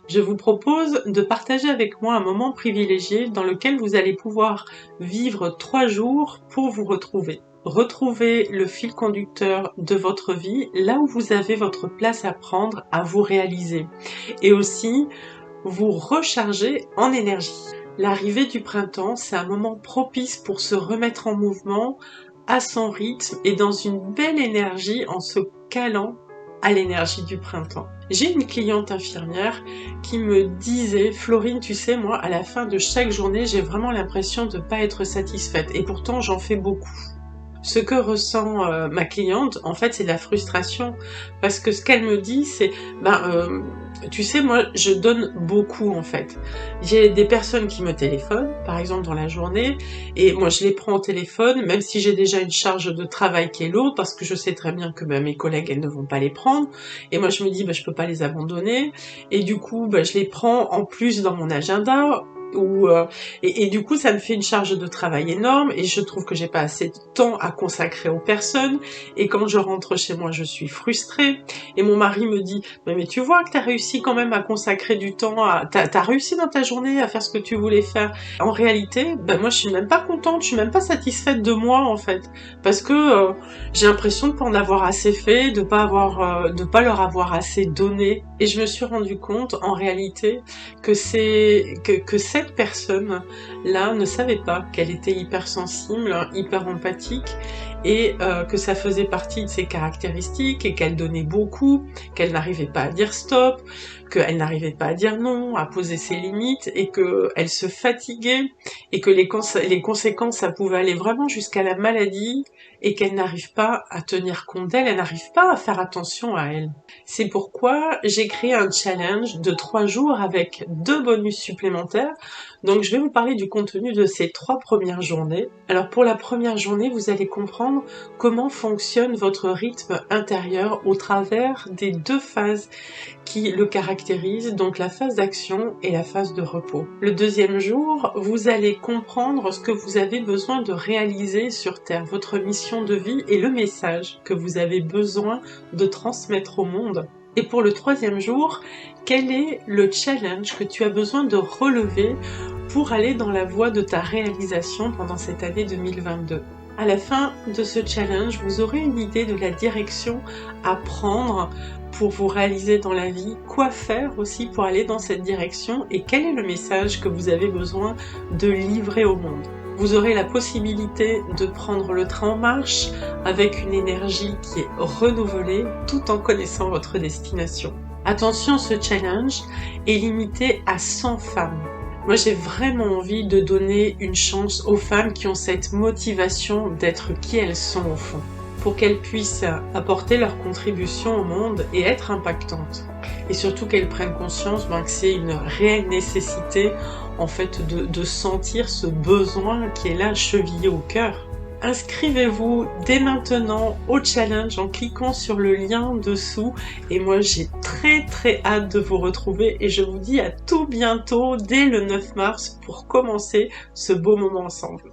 Je vous propose de partager avec moi un moment privilégié dans lequel vous allez pouvoir vivre 3 jours pour vous retrouver. Retrouver le fil conducteur de votre vie, là où vous avez votre place à prendre, à vous réaliser. Et aussi, vous recharger en énergie. L'arrivée du printemps, c'est un moment propice pour se remettre en mouvement, à son rythme et dans une belle énergie en se calant à l'énergie du printemps. J'ai une cliente infirmière qui me disait « Florine, tu sais, moi, à la fin de chaque journée, j'ai vraiment l'impression de ne pas être satisfaite et pourtant j'en fais beaucoup. » Ce que ressent ma cliente, en fait, c'est de la frustration parce que ce qu'elle me dit, c'est tu sais, moi, je donne beaucoup, en fait. J'ai des personnes qui me téléphonent, par exemple, dans la journée, et moi, je les prends au téléphone, même si j'ai déjà une charge de travail qui est lourde, parce que je sais très bien que mes collègues, elles ne vont pas les prendre, et moi, je me dis, je peux pas les abandonner, et du coup, je les prends en plus dans mon agenda, et du coup ça me fait une charge de travail énorme et je trouve que j'ai pas assez de temps à consacrer aux personnes et quand je rentre chez moi je suis frustrée et mon mari me dit mais tu vois que t'as réussi quand même à consacrer du temps t'as réussi dans ta journée à faire ce que tu voulais faire. En réalité moi je suis même pas contente, je suis même pas satisfaite de moi en fait parce que j'ai l'impression de pas en avoir assez fait, de pas leur avoir assez donné et je me suis rendu compte en réalité que cette personne-là ne savait pas qu'elle était hypersensible, hyper empathique et que ça faisait partie de ses caractéristiques et qu'elle donnait beaucoup, qu'elle n'arrivait pas à dire stop, qu'elle n'arrivait pas à dire non, à poser ses limites et qu'elle se fatiguait et que les conséquences ça pouvait aller vraiment jusqu'à la maladie et qu'elle n'arrive pas à tenir compte d'elle, elle n'arrive pas à faire attention à elle. C'est pourquoi j'ai créé un challenge de 3 jours avec 2 bonus supplémentaires. Donc je vais vous parler du contenu de ces 3 premières journées. Alors pour la première journée, vous allez comprendre comment fonctionne votre rythme intérieur au travers des 2 phases qui le caractérisent, donc la phase d'action et la phase de repos. Le deuxième jour, vous allez comprendre ce que vous avez besoin de réaliser sur Terre, votre mission de vie et le message que vous avez besoin de transmettre au monde. Et pour le troisième jour, quel est le challenge que tu as besoin de relever pour aller dans la voie de ta réalisation pendant cette année 2022 ? À la fin de ce challenge, vous aurez une idée de la direction à prendre pour vous réaliser dans la vie, quoi faire aussi pour aller dans cette direction et quel est le message que vous avez besoin de livrer au monde. Vous aurez la possibilité de prendre le train en marche avec une énergie qui est renouvelée tout en connaissant votre destination. Attention, ce challenge est limité à 100 femmes. Moi, j'ai vraiment envie de donner une chance aux femmes qui ont cette motivation d'être qui elles sont au fond, pour qu'elles puissent apporter leur contribution au monde et être impactantes. Et surtout qu'elles prennent conscience que c'est une réelle nécessité en fait de sentir ce besoin qui est là chevillé au cœur. Inscrivez-vous dès maintenant au challenge en cliquant sur le lien dessous et moi j'ai très hâte de vous retrouver et je vous dis à tout bientôt dès le 9 mars pour commencer ce beau moment ensemble.